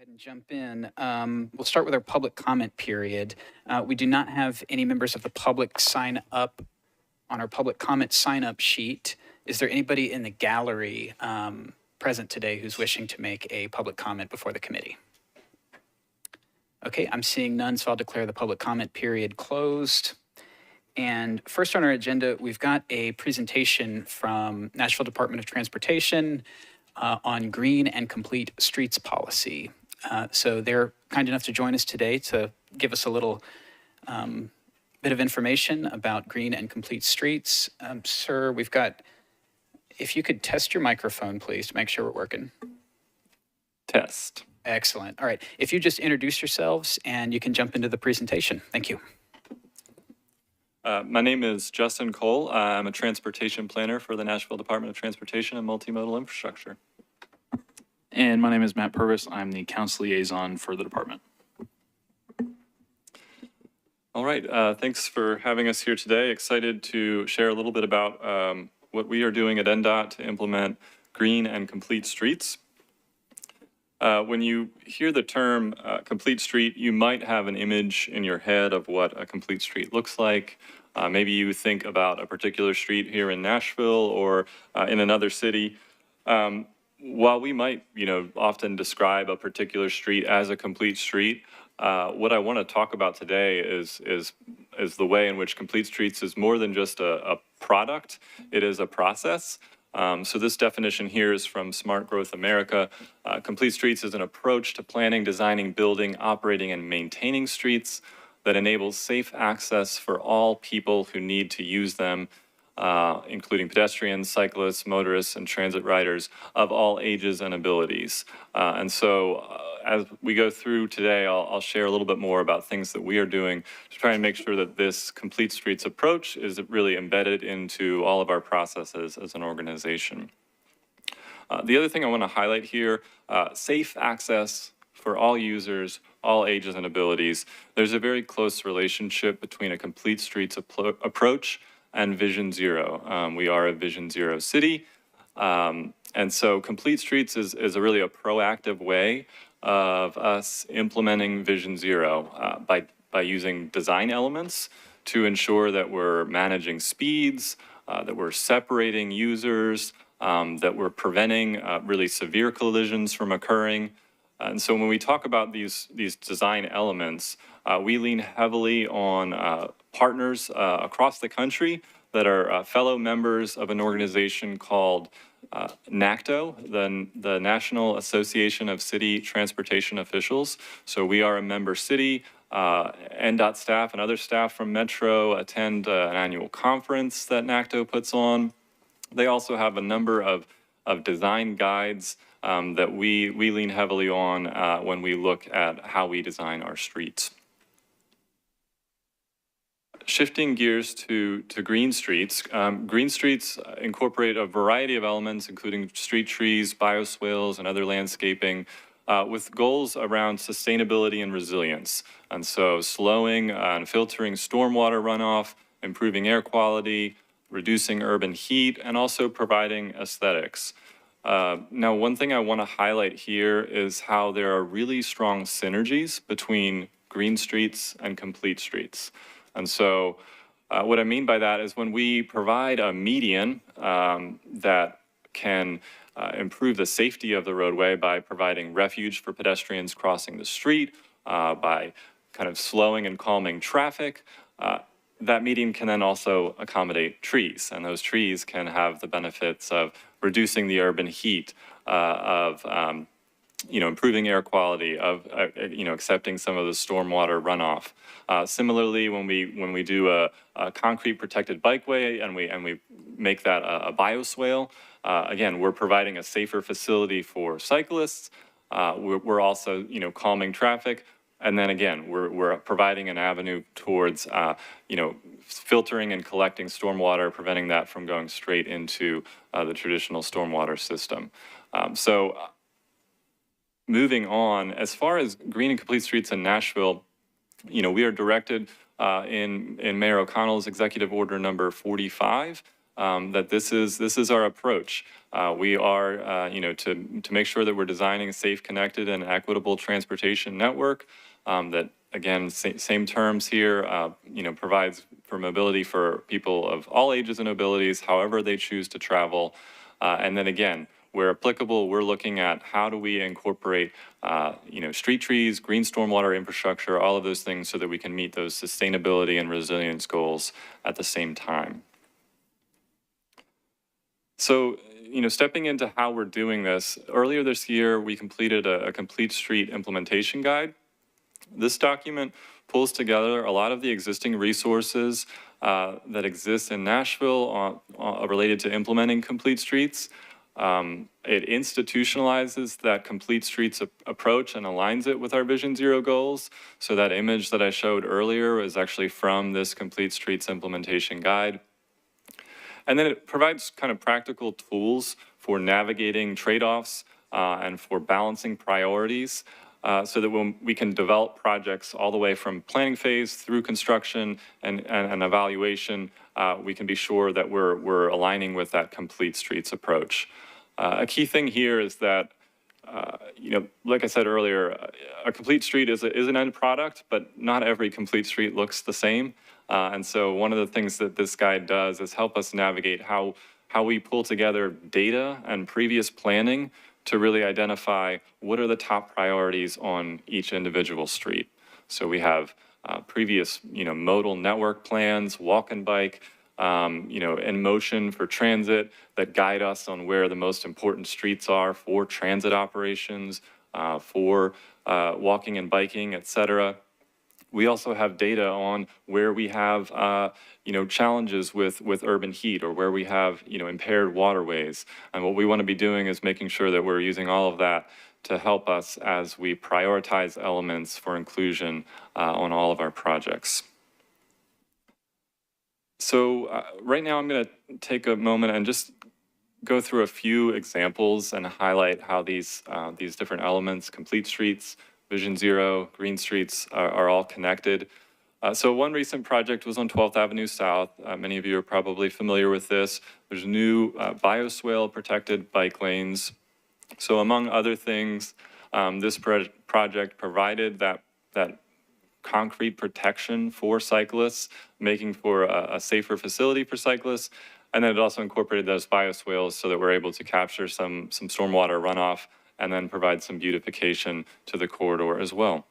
ahead and jump in. We'll start with our public comment period. We do not have any members of the public sign up on our public comment sign-up sheet. Is there anybody in the gallery present today who's wishing to make a public comment before the committee? Okay, I'm seeing none, so I'll declare the public comment period closed. And first on our agenda, we've got a presentation from Nashville Department of Transportation on green and complete streets policy. So they're kind enough to join us today to give us a little bit of information about green and complete streets. Sir, we've got, if you could test your microphone, please, to make sure we're working. Test. Excellent. All right. If you just introduce yourselves and you can jump into the presentation. Thank you. My name is Justin Cole. I'm a transportation planner for the Nashville Department of Transportation and Multimodal Infrastructure. And my name is Matt Purvis. I'm the council liaison for the department. All right. Thanks for having us here today. Excited to share a little bit about what we are doing at NDOT to implement green and complete streets. When you hear the term complete street, you might have an image in your head of what a complete street looks like. Maybe you think about a particular street here in Nashville or in another city. While we might, often describe a particular street as a complete street, what I want to talk about today is the way in which complete streets is more than just a product. It is a process. So this definition here is from Smart Growth America. Complete streets is an approach to planning, designing, building, operating, and maintaining streets that enables safe access for all people who need to use them, including pedestrians, cyclists, motorists, and transit riders of all ages and abilities. And so as we go through today, I'll share a little bit more about things that we are doing to try and make sure that this complete streets approach is really embedded into all of our processes as an organization. The other thing I want to highlight here, safe access for all users, all ages and abilities. There's a very close relationship between a complete streets approach and Vision Zero. We are a Vision Zero city. And so complete streets is really a proactive way of us implementing Vision Zero by using design elements to ensure that we're managing speeds, that we're separating users, that we're preventing really severe collisions from occurring. And so when we talk about these design elements, we lean heavily on partners across the country that are fellow members of an organization called NACTO, the National Association of City Transportation Officials. So we are a member city. NDOT staff and other staff from Metro attend an annual conference that NACTO puts on. They also have a number of design guides that we lean heavily on when we look at how we design our streets. Shifting gears to green streets. Green streets incorporate a variety of elements, including street trees, bioswales, and other landscaping, with goals around sustainability and resilience. And so slowing and filtering stormwater runoff, improving air quality, reducing urban heat, and also providing aesthetics. Now, one thing I want to highlight here is how there are really strong synergies between green streets and complete streets. And so what I mean by that is when we provide a median that can improve the safety of the roadway by providing refuge for pedestrians crossing the street, by kind of slowing and calming traffic, that median can then also accommodate trees. And those trees can have the benefits of reducing the urban heat, of improving air quality, of accepting some of the stormwater runoff. Similarly, when we do a concrete protected bikeway and we make that a bioswale, again, we're providing a safer facility for cyclists. We're also calming traffic. And then again, we're providing an avenue towards filtering and collecting stormwater, preventing that from going straight into the traditional stormwater system. So moving on, as far as green and complete streets in Nashville, we are directed in Mayor O'Connell's executive order number 45 that this is our approach. We are, to make sure that we're designing a safe, connected, and equitable transportation network that, again, same terms here, provides for mobility for people of all ages and abilities, however they choose to travel. And then again, where applicable, we're looking at how do we incorporate, street trees, green stormwater infrastructure, all of those things so that we can meet those sustainability and resilience goals at the same time. So, stepping into how we're doing this, earlier this year, we completed a complete street implementation guide. This document pulls together a lot of the existing resources that exist in Nashville related to implementing complete streets. It institutionalizes that complete streets approach and aligns it with our Vision Zero goals. So that image that I showed earlier is actually from this complete streets implementation guide. And then it provides kind of practical tools for navigating trade-offs and for balancing priorities so that when we can develop projects all the way from planning phase through construction and evaluation, we can be sure that we're aligning with that complete streets approach. A key thing here is that, like I said earlier, a complete street is an end product, but not every complete street looks the same. And so one of the things that this guide does is help us navigate how we pull together data and previous planning to really identify what are the top priorities on each individual street. So we have previous, modal network plans, walk and bike, in motion for transit that guide us on where the most important streets are for transit operations, for walking and biking, et cetera. We also have data on where we have, challenges with urban heat or where we have, impaired waterways. And what we want to be doing is making sure that we're using all of that to help us as we prioritize elements for inclusion on all of our projects. So right now I'm going to take a moment and just go through a few examples and highlight how these different elements, complete streets, Vision Zero, green streets are all connected. So one recent project was on 12th Avenue South. Many of you are probably familiar with this. There's new bioswale protected bike lanes. So among other things, this project provided that concrete protection for cyclists, making for a safer facility for cyclists. And then it also incorporated those bioswales so that we're able to capture some stormwater runoff and then provide some beautification to the corridor as well.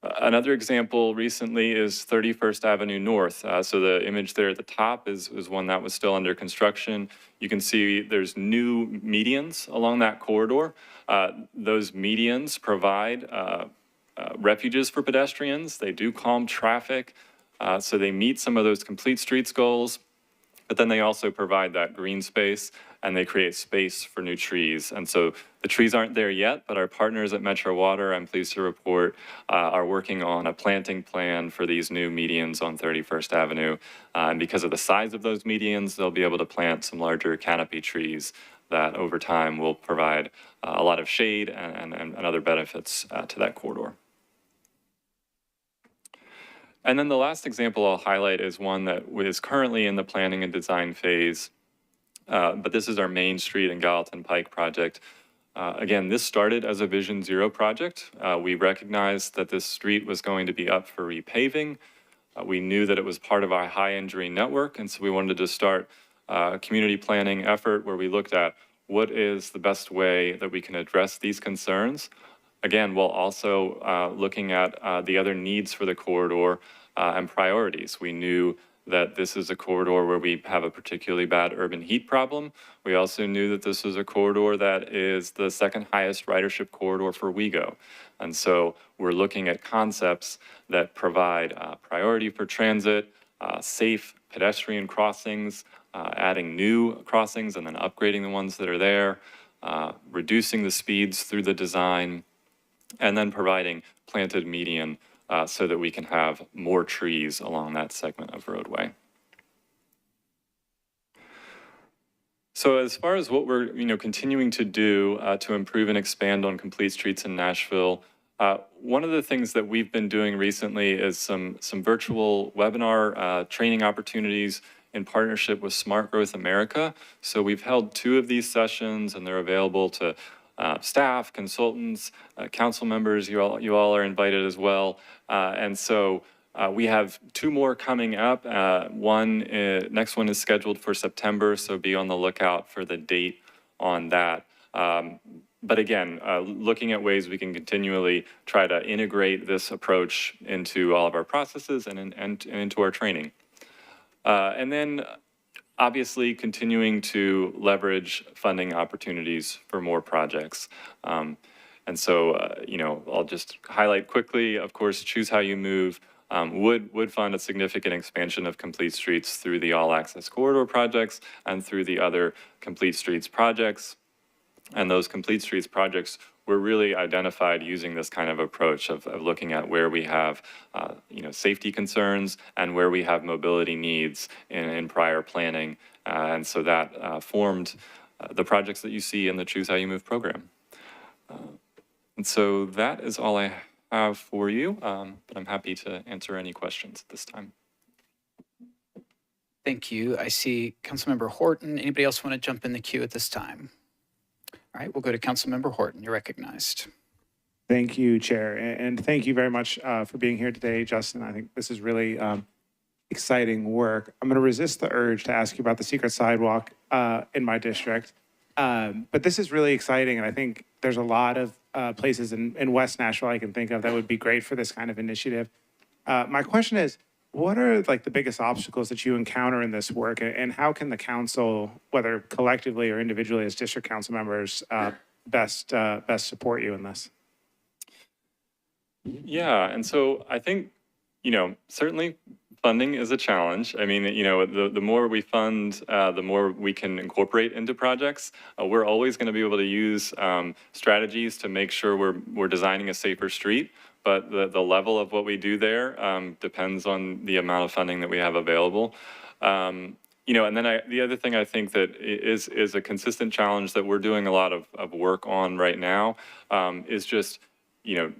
Another example recently is 31st Avenue North. So the image there at the top is one that was still under construction. You can see there's new medians along that corridor. Those medians provide refuges for pedestrians. They do calm traffic. So they meet some of those complete streets goals, but then they also provide that green space and they create space for new trees. And so the trees aren't there yet, but our partners at Metro Water, I'm pleased to report, are working on a planting plan for these new medians on 31st Avenue. And because of the size of those medians, they'll be able to plant some larger canopy trees that over time will provide a lot of shade and other benefits to that corridor. And then the last example I'll highlight is one that is currently in the planning and design phase. But this is our Main Street and Gallatin Pike project. Again, this started as a Vision Zero project. We recognized that this street was going to be up for repaving. We knew that it was part of our high injury network, and so we wanted to start a community planning effort where we looked at what is the best way that we can address these concerns. Again, while also looking at the other needs for the corridor and priorities. We knew that this is a corridor where we have a particularly bad urban heat problem. We also knew that this is a corridor that is the second highest ridership corridor for WeGo. And so we're looking at concepts that provide priority for transit, safe pedestrian crossings, adding new crossings and then upgrading the ones that are there, reducing the speeds through the design, and then providing planted median so that we can have more trees along that segment of roadway. So as far as what we're continuing to do to improve and expand on complete streets in Nashville, one of the things that we've been doing recently is some virtual webinar training opportunities in partnership with Smart Growth America. So we've held 2 of these sessions, and they're available to staff, consultants, council members. You all are invited as well. And so we have 2 more coming up. Next one is scheduled for September, so be on the lookout for the date on that. But again, looking at ways we can continually try to integrate this approach into all of our processes and into our training. And then obviously continuing to leverage funding opportunities for more projects. And so, I'll just highlight quickly, of course, Choose How You Move would fund a significant expansion of Complete Streets through the All Access Corridor projects and through the other Complete Streets projects. And those Complete Streets projects were really identified using this kind of approach of looking at where we have, safety concerns and where we have mobility needs in prior planning. And so that formed the projects that you see in the Choose How You Move program. And so that is all I have for you, but I'm happy to answer any questions at this time. Thank you. I see Councilmember Horton. Anybody else want to jump in the queue at this time? All right, we'll go to Councilmember Horton. You're recognized. Thank you, Chair. And thank you very much for being here today, Justin. I think this is really exciting work. I'm going to resist the urge to ask you about the secret sidewalk in my district. But this is really exciting. And I think there's a lot of places in West Nashville I can think of that would be great for this kind of initiative. My question is, what are the biggest obstacles that you encounter in this work, and how can the council, whether collectively or individually as district council members, best support you in this? Yeah, and so I think, certainly funding is a challenge. I mean, the more we fund, the more we can incorporate into projects. We're always going to be able to use strategies to make sure we're designing a safer street. But the level of what we do there depends on the amount of funding that we have available. And then the other thing I think that is a consistent challenge that we're doing a lot of work on right now is just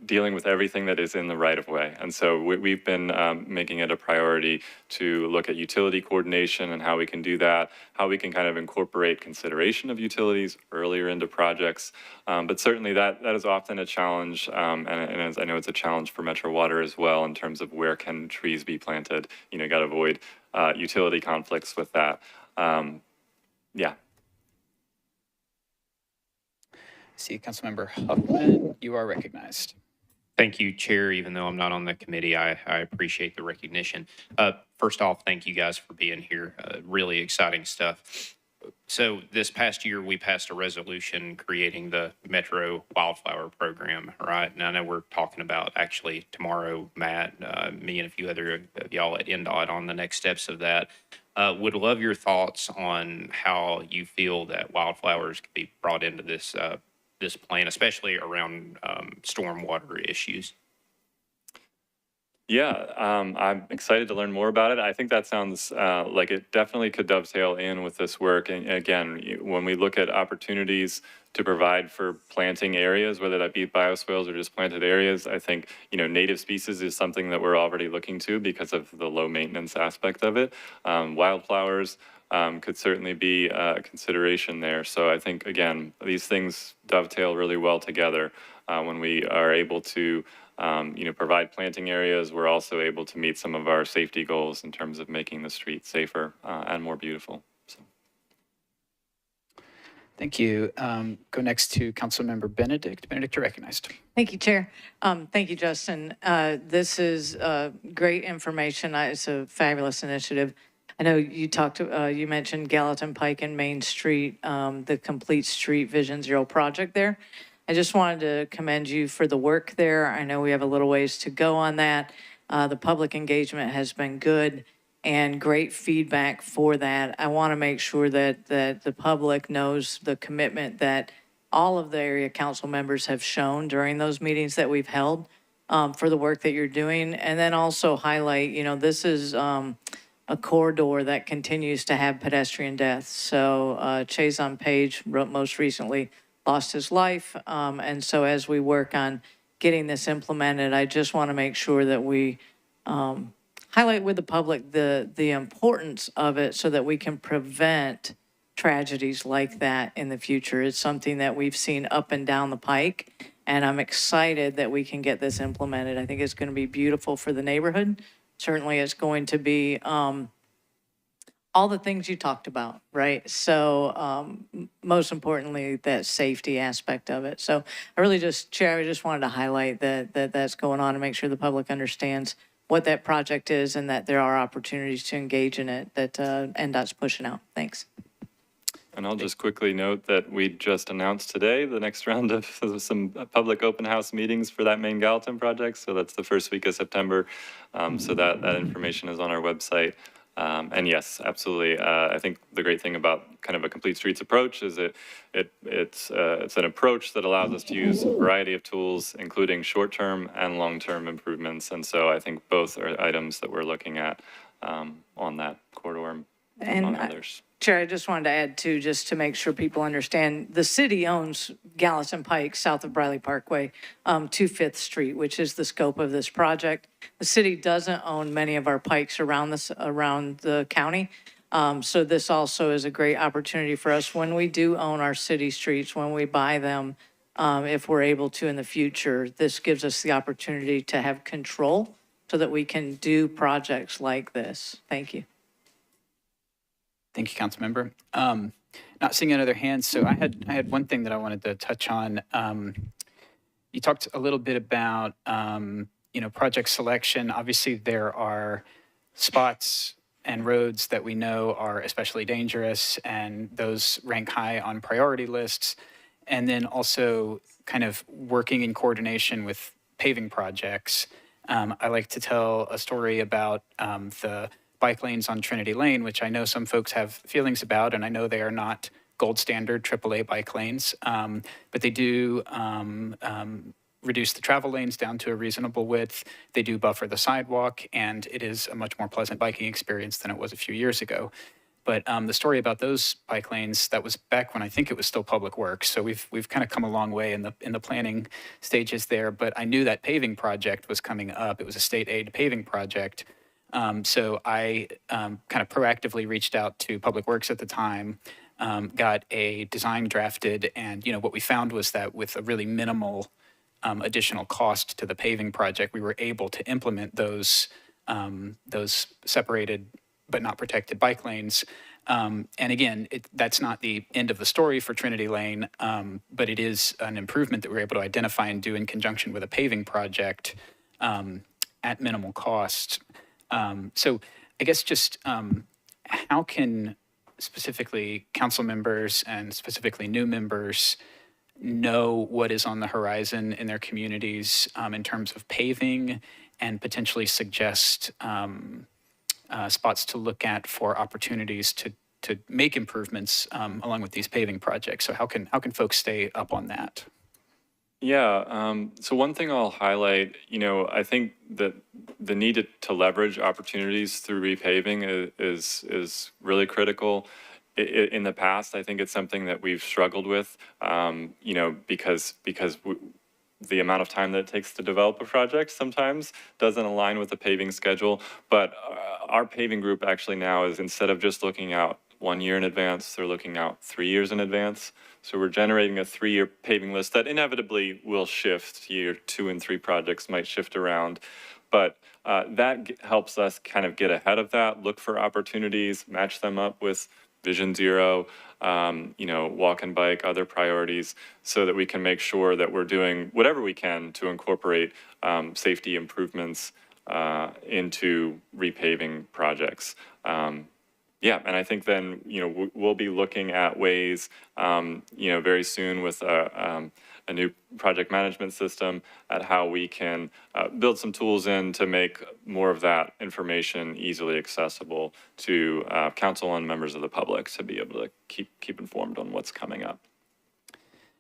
dealing with everything that is in the right of way. And so we've been making it a priority to look at utility coordination and how we can do that, how we can kind of incorporate consideration of utilities earlier into projects. But certainly that is often a challenge. And as I know it's a challenge for Metro Water as well in terms of where can trees be planted. Got to avoid utility conflicts with that. Yeah. See Councilmember Huffman, you are recognized. Thank you, Chair. Even though I'm not on the committee, I appreciate the recognition. First off, thank you guys for being here. Really exciting stuff. So this past year, we passed a resolution creating the Metro Wildflower Program, right? And I know we're talking about actually tomorrow, Matt, me and a few other of y'all at NDOT on the next steps of that. Would love your thoughts on how you feel that wildflowers could be brought into this plan, especially around stormwater issues. Yeah, I'm excited to learn more about it. I think that sounds like it definitely could dovetail in with this work. And again, when we look at opportunities to provide for planting areas, whether that be bioswales or just planted areas, I think, native species is something that we're already looking to because of the low maintenance aspect of it. Wildflowers could certainly be a consideration there. So I think, again, these things dovetail really well together. When we are able to provide planting areas, we're also able to meet some of our safety goals in terms of making the street safer and more beautiful. So. Thank you. Go next to Councilmember Benedict. Benedict, you're recognized. Thank you, Chair. Thank you, Justin. This is great information. It's a fabulous initiative. I know you mentioned Gallatin Pike and Main Street, the Complete Street Vision Zero project there. I just wanted to commend you for the work there. I know we have a little ways to go on that. The public engagement has been good and great feedback for that. I want to make sure that the public knows the commitment that all of the area council members have shown during those meetings that we've held for the work that you're doing. And then also highlight, this is a corridor that continues to have pedestrian deaths. So Chazon Page wrote most recently lost his life. And so as we work on getting this implemented, I just want to make sure that we highlight with the public the importance of it so that we can prevent tragedies like that in the future. It's something that we've seen up and down the pike, and I'm excited that we can get this implemented. I think it's going to be beautiful for the neighborhood. Certainly, it's going to be all the things you talked about, right? So most importantly, that safety aspect of it. So I really Chair, I just wanted to highlight that's going on and make sure the public understands what that project is and that there are opportunities to engage in it that NDOT's pushing out. Thanks. And I'll just quickly note that we just announced today the next round of some public open house meetings for that main Gallatin project. So that's the first week of September. So that information is on our website. And yes, absolutely. I think the great thing about kind of a complete streets approach is it's an approach that allows us to use a variety of tools, including short-term and long-term improvements. And so I think both are items that we're looking at on that corridor And among others. Chair, I just wanted to add too, just to make sure people understand, the city owns Gallatin Pike south of Briley Parkway to 5th Street, which is the scope of this project. The city doesn't own many of our pikes around the county. So this also is a great opportunity for us when we do own our city streets, when we buy them, if we're able to in the future. This gives us the opportunity to have control so that we can do projects like this. Thank you. Thank you, Councilmember. Not seeing any other hands, so I had one thing that I wanted to touch on. You talked a little bit about project selection. Obviously, there are spots and roads that we know are especially dangerous, and those rank high on priority lists. And then also kind of working in coordination with paving projects. I like to tell a story about the bike lanes on Trinity Lane, which I know some folks have feelings about, and I know they are not gold standard AAA bike lanes, but they do reduce the travel lanes down to a reasonable width. They do buffer the sidewalk, and it is a much more pleasant biking experience than it was a few years ago. But the story about those bike lanes, that was back when I think it was still Public Works. So we've kind of come a long way in the planning stages there. But I knew that paving project was coming up. It was a state aid paving project. So I kind of proactively reached out to Public Works at the time, got a design drafted, and what we found was that with a really minimal additional cost to the paving project, we were able to implement those separated but not protected bike lanes. And again, that's not the end of the story for Trinity Lane, but it is an improvement that we're able to identify and do in conjunction with a paving project at minimal cost. So I guess just how can specifically council members and specifically new members know what is on the horizon in their communities in terms of paving and potentially suggest spots to look at for opportunities to make improvements along with these paving projects? So how can folks stay up on that? Yeah, so one thing I'll highlight, I think that the need to leverage opportunities through repaving is really critical. In the past, I think it's something that we've struggled with, because the amount of time that it takes to develop a project sometimes doesn't align with the paving schedule. But our paving group actually now is, instead of just looking out 1 year in advance, they're looking out 3 years in advance. So we're generating a 3-year paving list that inevitably will shift. Year 2 and 3 projects might shift around. But that helps us kind of get ahead of that, look for opportunities, match them up with Vision Zero, walk and bike, other priorities, so that we can make sure that we're doing whatever we can to incorporate safety improvements into repaving projects. Yeah, and I think then, we'll be looking at ways, very soon with a new project management system at how we can build some tools in to make more of that information easily accessible to council and members of the public to be able to keep informed on what's coming up.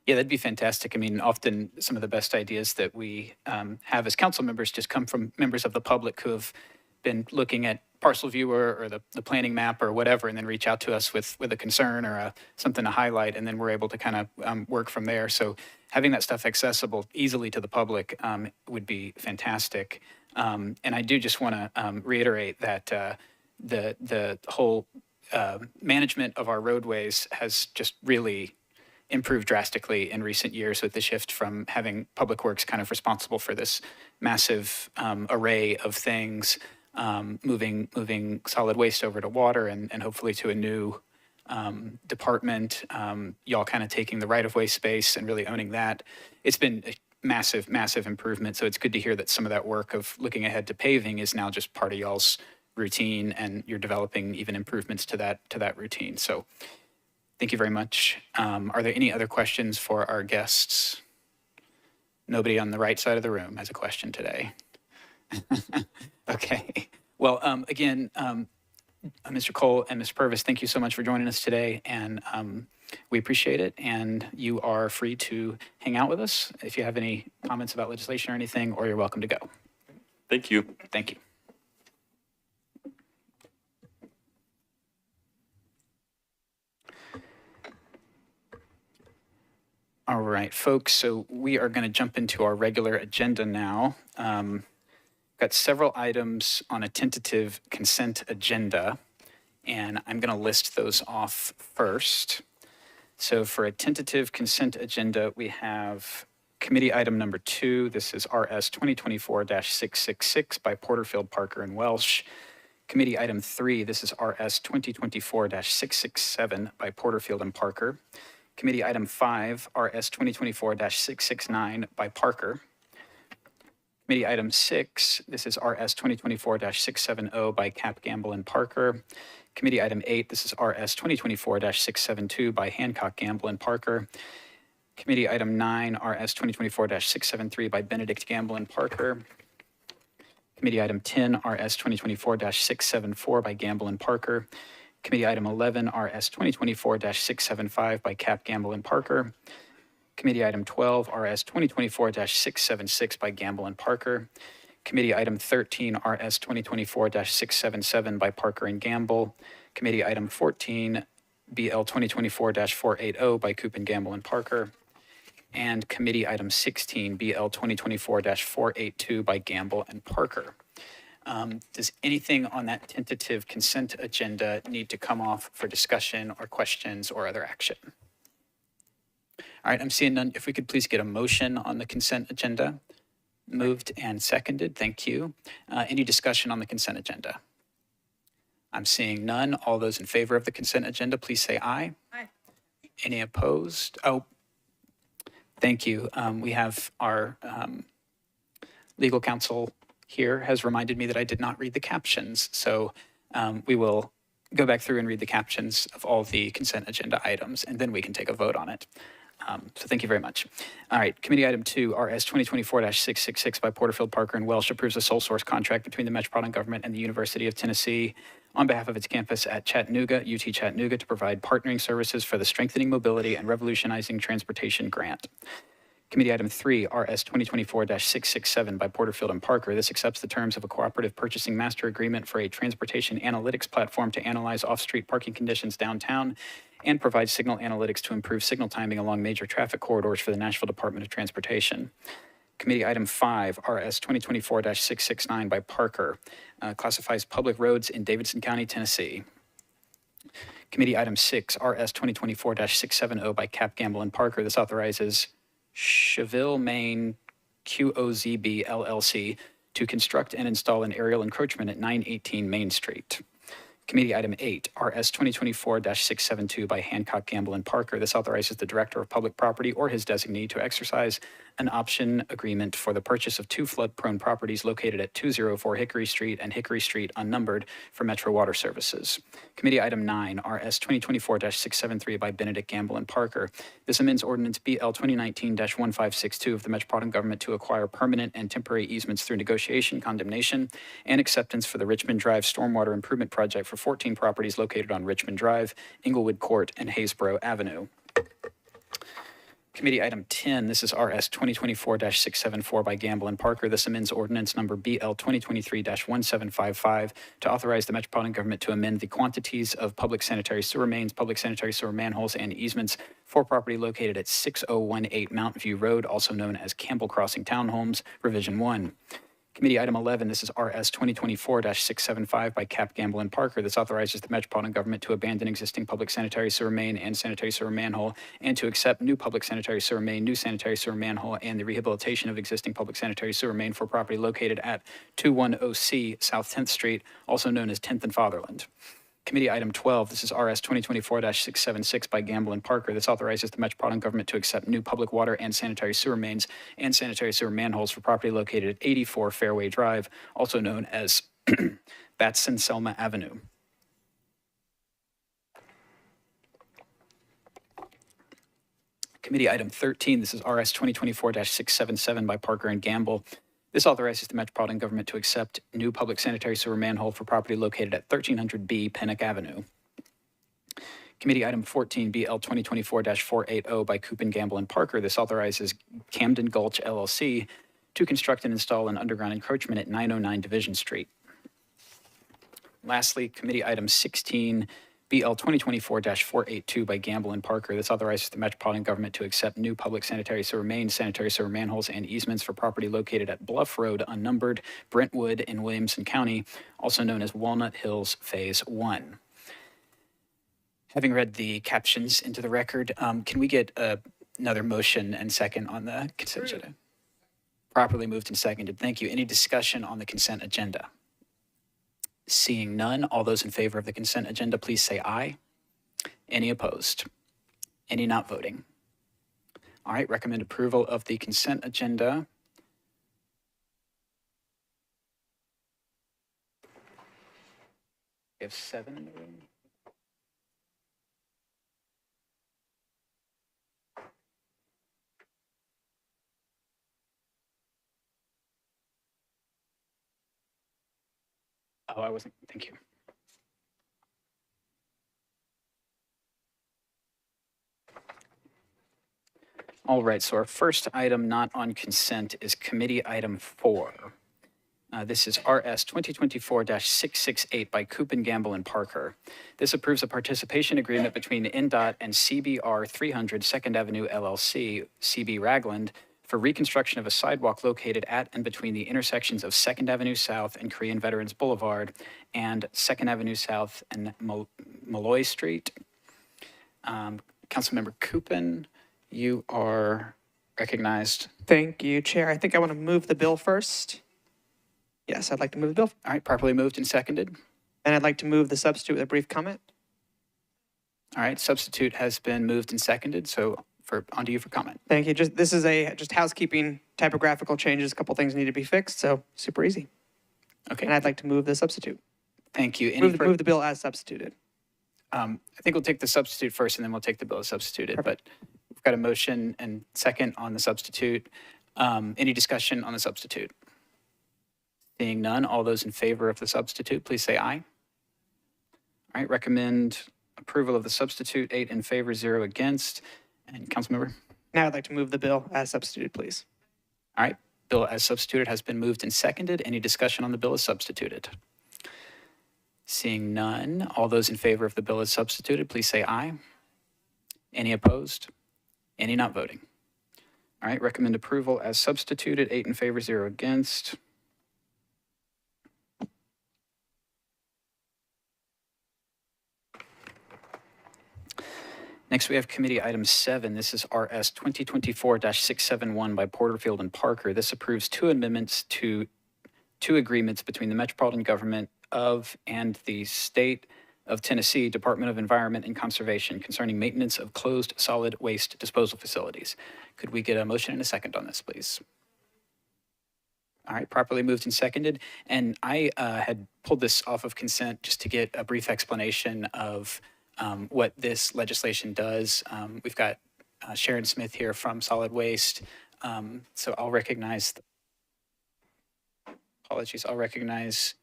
Yeah, that'd be fantastic. I mean, often some of the best ideas that we have as council members just come from members of the public who have been looking at Parcel Viewer or the planning map or whatever, and then reach out to us with a concern or something to highlight, and then we're able to kind of work from there. So having that stuff accessible easily to the public would be fantastic. And I do just want to reiterate that the whole management of our roadways has just really improved drastically in recent years with the shift from having Public Works kind of responsible for this massive array of things, moving solid waste over to water and hopefully to a new department, y'all kind of taking the right-of-way space and really owning that. It's been a massive, massive improvement. So it's good to hear that some of that work of looking ahead to paving is now just part of y'all's routine, and you're developing even improvements to that routine. So thank you very much. Are there any other questions for our guests? Nobody on the right side of the room has a question today. Okay. Well, again, Mr. Cole and Ms. Purvis, thank you so much for joining us today, and we appreciate it. And you are free to hang out with us if you have any comments about legislation or anything, or you're welcome to go. Thank you. Thank you. All right, folks, so we are going to jump into our regular agenda now. Got several items on a tentative consent agenda, and I'm going to list those off first. So for a tentative consent agenda, we have committee item number 2. This is RS 2024-666 by Porterfield, Parker, and Welsh. Committee item 3, this is RS 2024-667 by Porterfield and Parker. Committee item 5, RS 2024-669 by Parker. Committee item 6, this is RS 2024-670 by Cap, Gamble, and Parker. Committee item 8, this is RS 2024-672 by Hancock, Gamble, and Parker. Committee item 9, RS 2024-673 by Benedict, Gamble, and Parker. Committee item 10, RS 2024-674 by Gamble and Parker. Committee item 11, RS 2024-675 by Cap, Gamble, and Parker. Committee item 12, RS 2024-676 by Gamble and Parker. Committee item 13, RS 2024-677 by Parker and Gamble. Committee item 14, BL 2024-480 by Coop and Gamble and Parker. And committee item 16, BL 2024-482 by Gamble and Parker. Does anything on that tentative consent agenda need to come off for discussion or questions or other action? All right, I'm seeing none. If we could please get a motion on the consent agenda. Moved and seconded, thank you. Any discussion on the consent agenda? I'm seeing none. All those in favor of the consent agenda, please say aye. Aye. Any opposed? Oh, thank you. We have our legal counsel here has reminded me that I did not read the captions. So we will go back through and read the captions of all the consent agenda items, and then we can take a vote on it. So thank you very much. All right, committee item 2, RS 2024-666 by Porterfield, Parker, and Welsh approves a sole source contract between the Metropolitan Government and the University of Tennessee on behalf of its campus at Chattanooga, UT Chattanooga, to provide partnering services for the Strengthening Mobility and Revolutionizing Transportation Grant. Committee item 3, RS 2024-667 by Porterfield and Parker. This accepts the terms of a cooperative purchasing master agreement for a transportation analytics platform to analyze off-street parking conditions downtown and provide signal analytics to improve signal timing along major traffic corridors for the Nashville Department of Transportation. Committee item 5, RS 2024-669 by Parker, classifies public roads in Davidson County, Tennessee. Committee item 6, RS 2024-670 by Cap, Gamble, and Parker. This authorizes Cheville, Maine, QOZB LLC to construct and install an aerial encroachment at 918 Main Street. Committee item 8, RS 2024-672 by Hancock, Gamble, and Parker. This authorizes the Director of Public Property or his designee to exercise an option agreement for the purchase of 2 flood-prone properties located at 204 Hickory Street and Hickory Street unnumbered for Metro Water Services. Committee item 9, RS 2024-673 by Benedict, Gamble, and Parker. This amends Ordinance BL 2019-1562 of the Metropolitan Government to acquire permanent and temporary easements through negotiation, condemnation, and acceptance for the Richmond Drive Stormwater Improvement Project for 14 properties located on Richmond Drive, Inglewood Court, and Haysboro Avenue. Committee item 10, this is RS 2024-674 by Gamble and Parker. This amends ordinance number BL 2023-1755 to authorize the Metropolitan Government to amend the quantities of public sanitary sewer mains, public sanitary sewer manholes, and easements for property located at 6018 Mountain View Road, also known as Campbell Crossing Townhomes, Revision 1. Committee item 11, this is RS 2024-675 by Cap, Gamble, and Parker. This authorizes the Metropolitan Government to abandon existing public sanitary sewer main and sanitary sewer manhole and to accept new public sanitary sewer main, new sanitary sewer manhole, and the rehabilitation of existing public sanitary sewer main for property located at 210C South 10th Street, also known as 10th and Fatherland. Committee item 12, this is RS 2024-676 by Gamble and Parker. This authorizes the Metropolitan Government to accept new public water and sanitary sewer mains and sanitary sewer manholes for property located at 84 Fairway Drive, also known as Batson Selma Avenue. Committee item 13, this is RS 2024-677 by Parker and Gamble. This authorizes the Metropolitan Government to accept new public sanitary sewer manhole for property located at 1300B Pennock Avenue. Committee item 14, BL 2024-480 by Coop and Gamble and Parker. This authorizes Camden Gulch LLC to construct and install an underground encroachment at 909 Division Street. Lastly, committee item 16, BL 2024-482 by Gamble and Parker. This authorizes the Metropolitan Government to accept new public sanitary sewer mains, sanitary sewer manholes, and easements for property located at Bluff Road, unnumbered, Brentwood in Williamson County, also known as Walnut Hills Phase 1. Having read the captions into the record, can we get another motion and second on the consent agenda? Properly moved and seconded. Thank you. Any discussion on the consent agenda? Seeing none, all those in favor of the consent agenda, please say aye. Any opposed? Any not voting? All right, recommend approval of the consent agenda. We have 7 in the room. Oh, I wasn't, thank you. All right, so our first item not on consent is committee item 4. This is RS 2024-668 by Coop and Gamble and Parker. This approves a participation agreement between NDOT and CBR 300 2nd Avenue LLC, CB Ragland, for reconstruction of a sidewalk located at and between the intersections of 2nd Avenue South and Korean Veterans Boulevard and 2nd Avenue South and Malloy Street. Councilmember Coopin, you are recognized. Thank you, Chair. I think I want to move the bill first. Yes, I'd like to move the bill. All right, properly moved and seconded. And I'd like to move the substitute with a brief comment. All right, substitute has been moved and seconded, so onto you for comment. Thank you. This is just housekeeping, typographical changes. A couple things need to be fixed, so super easy. Okay. And I'd like to move the substitute. Thank you. Move the bill as substituted. I think we'll take the substitute first, and then we'll take the bill as substituted. Perfect. But we've got a motion and second on the substitute. Any discussion on the substitute? Seeing none, all those in favor of the substitute, please say aye. All right, recommend approval of the substitute, 8 in favor, 0 against. And Councilmember? Now I'd like to move the bill as substituted, please. All right, bill as substituted has been moved and seconded. Any discussion on the bill as substituted? Seeing none, all those in favor of the bill as substituted, please say aye. Any opposed? Any not voting? All right, recommend approval as substituted, 8 in favor, 0 against. Next, we have committee item 7. This is RS 2024-671 by Porterfield and Parker. This approves 2 amendments to 2 agreements between the Metropolitan Government of and the State of Tennessee Department of Environment and Conservation concerning maintenance of closed solid waste disposal facilities. Could we get a motion and a second on this, please? All right, properly moved and seconded. And I had pulled this off of consent just to get a brief explanation of what this legislation does. We've got Sharon Smith here from Solid Waste. So I'll recognize, apologies, I'll recognize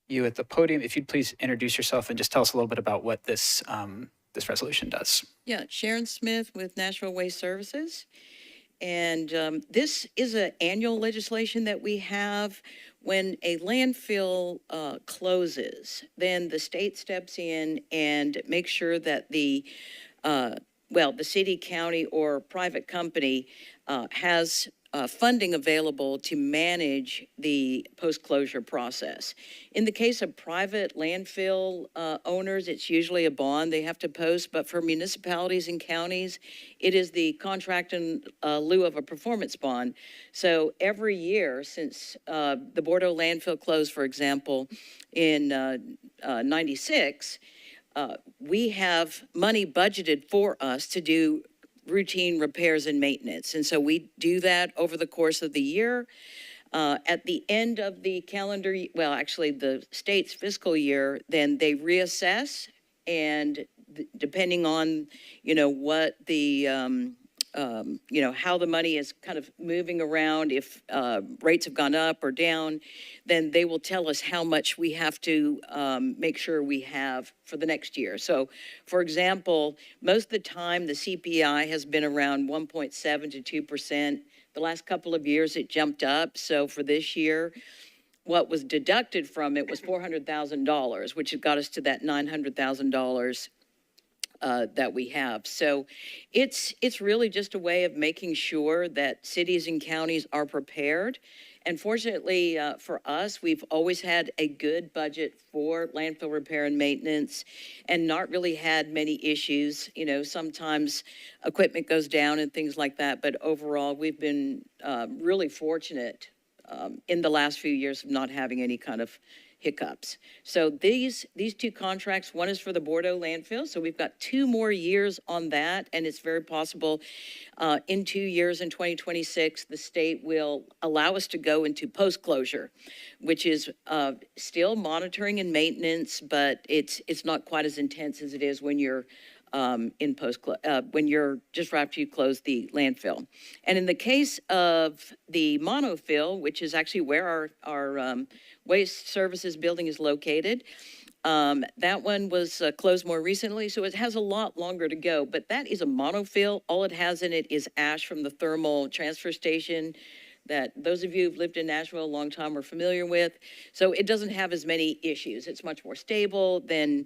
you at the podium. If you'd please introduce yourself and just tell us a little bit about what this, this resolution does. Yeah, Sharon Smith with Nashville Waste Services. And this is an annual legislation that we have. When a landfill closes, then the state steps in and makes sure that the well, the city, county, or private company has funding available to manage the post-closure process. In the case of private landfill owners, it's usually a bond they have to post, but for municipalities and counties, it is the contract in lieu of a performance bond. So every year since the Bordeaux landfill closed, for example, in 96, we have money budgeted for us to do routine repairs and maintenance. And so we do that over the course of the year. At the end of the calendar, well, actually the state's fiscal year, then they reassess, and depending on, what the, how the money is kind of moving around, if rates have gone up or down, then they will tell us how much we have to make sure we have for the next year. So, for example, most of the time the CPI has been around 1.7 to 2%. The last couple of years it jumped up. So for this year, what was deducted from it was $400,000, which got us to that $900,000 that we have. So it's really just a way of making sure that cities and counties are prepared. And fortunately for us, we've always had a good budget for landfill repair and maintenance and not really had many issues. Sometimes equipment goes down and things like that. But overall, we've been really fortunate in the last few years of not having any kind of hiccups. So these two contracts, one is for the Bordeaux landfill. So we've got 2 more years on that. And it's very possible in 2 years, in 2026, the state will allow us to go into post-closure, which is still monitoring and maintenance, but it's not quite as intense as it is when you're when you're just right after you close the landfill. And in the case of the monofill, which is actually where our waste services building is located, that one was closed more recently, so it has a lot longer to go. But that is a monofill. All it has in it is ash from the thermal transfer station that those of you who've lived in Nashville a long time are familiar with. So it doesn't have as many issues. It's much more stable than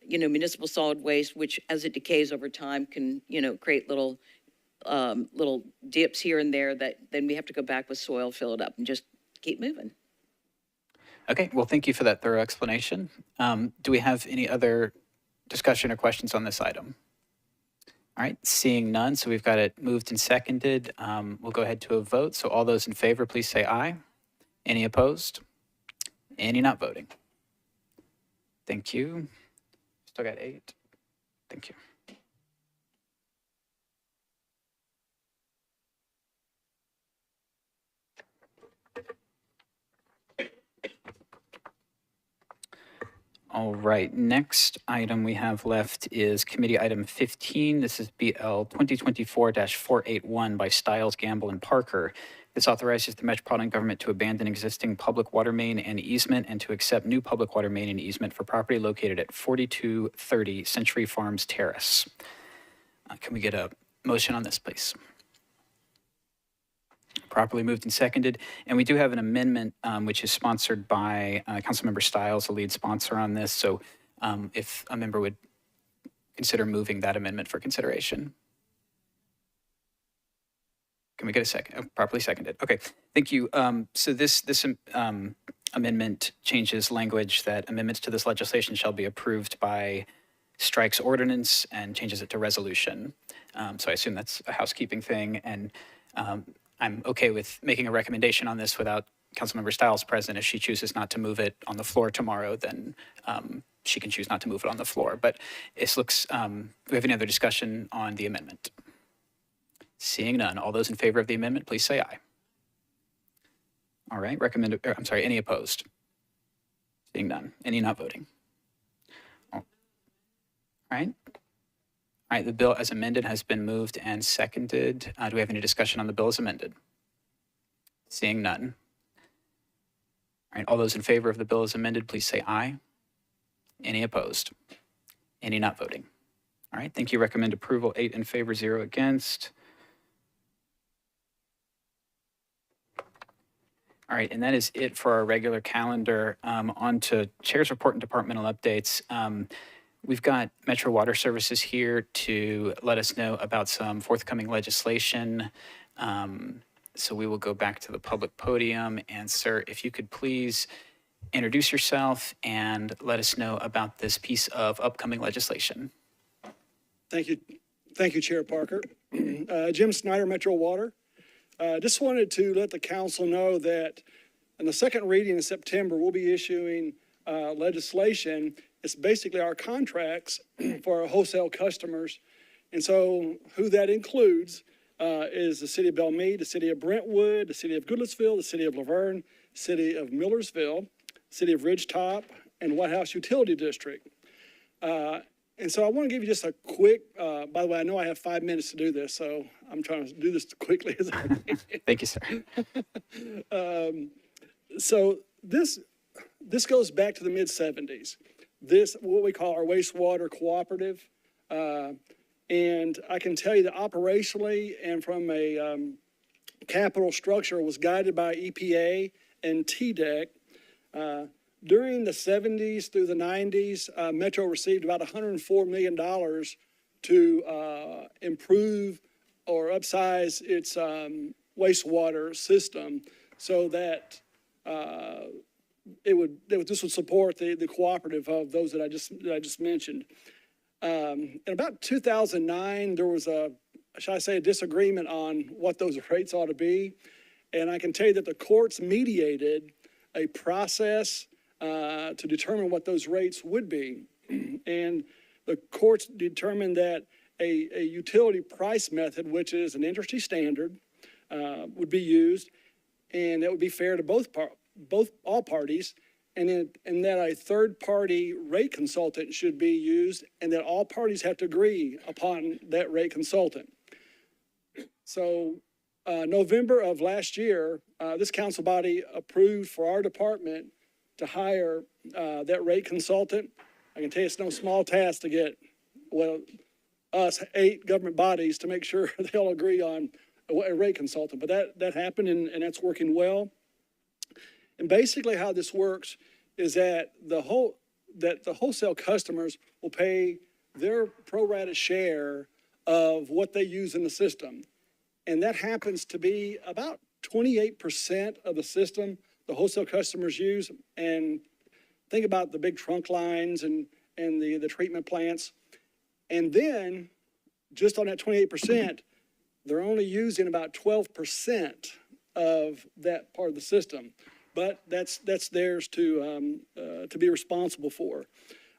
municipal solid waste, which as it decays over time can, create little dips here and there that then we have to go back with soil, fill it up, and just keep moving. Okay, well, thank you for that thorough explanation. Do we have any other discussion or questions on this item? All right, seeing none, so we've got it moved and seconded. We'll go ahead to a vote. So all those in favor, please say aye. Any opposed? Any not voting? Thank you. Still got 8. Thank you. All right, next item we have left is committee item 15. This is BL 2024-481 by Stiles, Gamble, and Parker. This authorizes the Metropolitan government to abandon existing public water main and easement and to accept new public water main and easement for property located at 4230 Century Farms Terrace. Can we get a motion on this, please? Properly moved and seconded. And we do have an amendment which is sponsored by Councilmember Stiles, the lead sponsor on this. So if a member would consider moving that amendment for consideration. Can we get a second? Properly seconded. Okay, thank you. So this amendment changes language that amendments to this legislation shall be approved by strikes ordinance and changes it to resolution. So I assume that's a housekeeping thing. And I'm okay with making a recommendation on this without Councilmember Stiles present. If she chooses not to move it on the floor tomorrow, then she can choose not to move it on the floor. But it looks, do we have any other discussion on the amendment? Seeing none, all those in favor of the amendment, please say aye. All right, any opposed? Seeing none, any not voting? All right. All right, the bill as amended has been moved and seconded. Do we have any discussion on the bill as amended? Seeing none. All right, all those in favor of the bill as amended, please say aye. Any opposed? Any not voting? All right, thank you. Recommend approval, 8 in favor, 0 against. All right, and that is it for our regular calendar. On to Chair's report and departmental updates. We've got Metro Water Services here to let us know about some forthcoming legislation. So we will go back to the public podium. And sir, if you could please introduce yourself and let us know about this piece of upcoming legislation. Thank you. Thank you, Chair Parker. Jim Snyder, Metro Water. Just wanted to let the council know that in the second reading in September, we'll be issuing legislation. It's basically our contracts for our wholesale customers. And so who that includes is the city of Belmead, the city of Brentwood, the city of Goodlettsville, the city of Laverne, city of Millersville, city of Ridgetop, and White House Utility District. And so I want to give you just a quick, by the way, I know I have 5 minutes to do this, so I'm trying to do this as quickly as I can. Thank you, sir. So this goes back to the mid-'70s. This, what we call our wastewater cooperative. And I can tell you that operationally and from a capital structure was guided by EPA and TDEC. During the 70s through the 90s, Metro received about $104 million to improve or upsize its wastewater system so that this would support the cooperative of those that I just mentioned. In about 2009, there was a disagreement on what those rates ought to be. And I can tell you that the courts mediated a process to determine what those rates would be. And the courts determined that a utility price method, which is an industry standard, would be used, and that would be fair to all parties, and that a third-party rate consultant should be used, and that all parties have to agree upon that rate consultant. So November of last year, this council body approved for our department to hire that rate consultant. I can tell you it's no small task to get, us 8 government bodies to make sure they all agree on a rate consultant. But that happened, and that's working well. And basically how this works is that the wholesale customers will pay their pro rata share of what they use in the system. And that happens to be about 28% of the system the wholesale customers use. And think about the big trunk lines and the treatment plants. And then just on that 28%, they're only using about 12% of that part of the system. But that's theirs to be responsible for.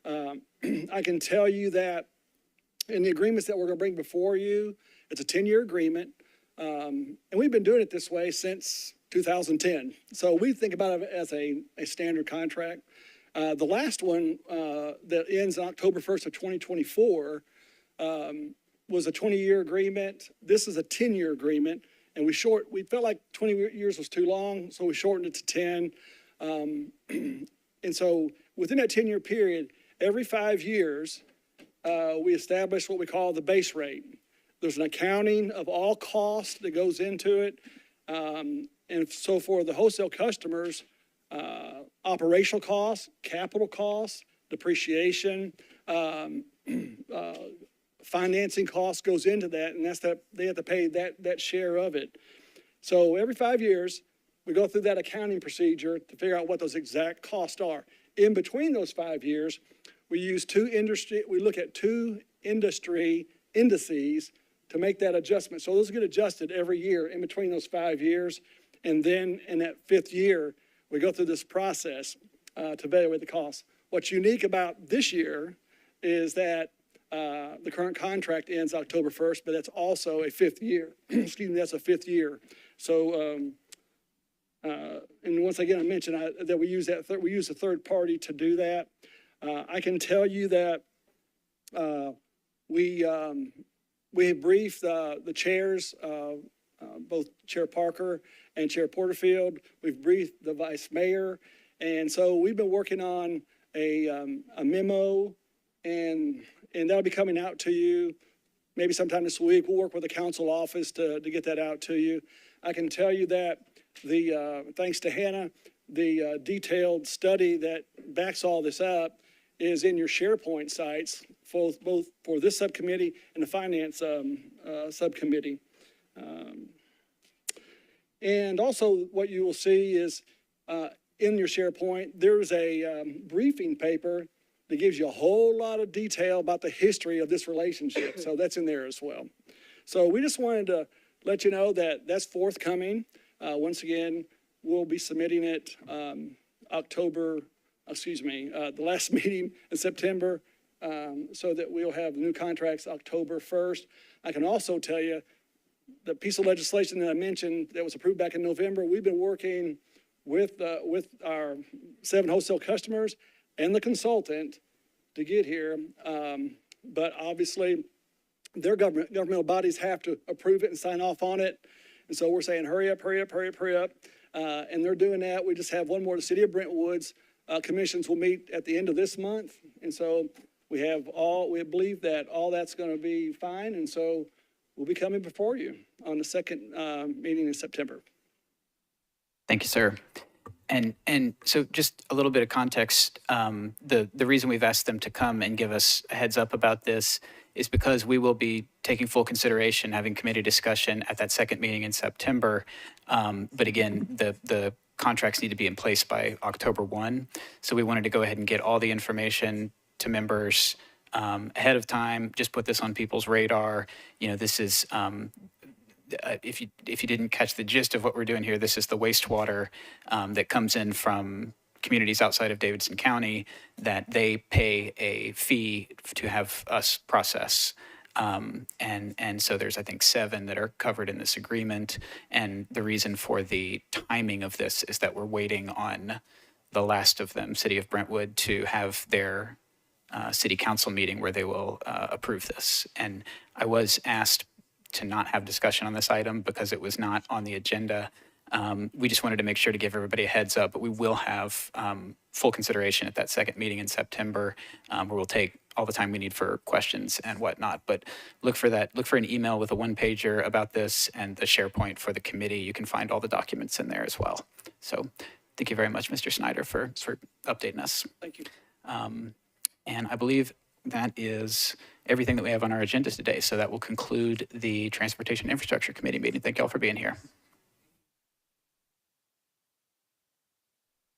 I can tell you that in the agreements that we're going to bring before you, it's a 10-year agreement. And we've been doing it this way since 2010. So we think about it as a standard contract. The last one that ends October 1st of 2024 was a 20-year agreement. This is a 10-year agreement. And we felt like 20 years was too long, so we shortened it to 10. And so within that 10-year period, every 5 years, we establish what we call the base rate. There's an accounting of all costs that goes into it. And so for the wholesale customers, operational costs, capital costs, depreciation, financing costs goes into that, and they have to pay that share of it. So every 5 years, we go through that accounting procedure to figure out what those exact costs are. In between those 5 years, we look at 2 industry indices to make that adjustment. So those get adjusted every year in between those 5 years. And then in that 5th year, we go through this process to evaluate the costs. What's unique about this year is that the current contract ends October 1st, but that's also a 5th year. Excuse me, that's a 5th year. So, and once again, I mentioned that we use a third party to do that. I can tell you that we have briefed the chairs, both Chair Parker and Chair Porterfield. We've briefed the Vice Mayor. And so we've been working on a memo, and that'll be coming out to you maybe sometime this week. We'll work with the council office to get that out to you. I can tell you that thanks to Hannah, the detailed study that backs all this up is in your SharePoint sites for both for this subcommittee and the finance subcommittee. And also what you will see is in your SharePoint, there's a briefing paper that gives you a whole lot of detail about the history of this relationship. So that's in there as well. So we just wanted to let you know that that's forthcoming. Once again, we'll be submitting it the last meeting in September, so that we'll have new contracts October 1st. I can also tell you the piece of legislation that I mentioned that was approved back in November, we've been working with our 7 wholesale customers and the consultant to get here. But obviously, their governmental bodies have to approve it and sign off on it. And so we're saying, hurry up, hurry up, hurry up, hurry up. And they're doing that. We just have one more. The City of Brentwood's commissions will meet at the end of this month. And so we believe that all that's going to be fine. And so we'll be coming before you on the second meeting in September. Thank you, sir. And so just a little bit of context, the reason we've asked them to come and give us a heads up about this is because we will be taking full consideration, having committee discussion at that second meeting in September. But again, the contracts need to be in place by October 1. So we wanted to go ahead and get all the information to members ahead of time, just put this on people's radar. You know, this is, if you didn't catch the gist of what we're doing here, this is the wastewater that comes in from communities outside of Davidson County that they pay a fee to have us process. And so there's, I think, 7 that are covered in this agreement. And the reason for the timing of this is that we're waiting on the last of them, City of Brentwood, to have their city council meeting where they will approve this. And I was asked to not have discussion on this item because it was not on the agenda. We just wanted to make sure to give everybody a heads up, but we will have full consideration at that second meeting in September, where we'll take all the time we need for questions and whatnot. But look for that. Look for an email with a 1-pager about this and the SharePoint for the committee. You can find all the documents in there as well. So thank you very much, Mr. Snyder, for updating us. Thank you. And I believe that is everything that we have on our agenda today. So that will conclude the Transportation Infrastructure Committee meeting. Thank you all for being here.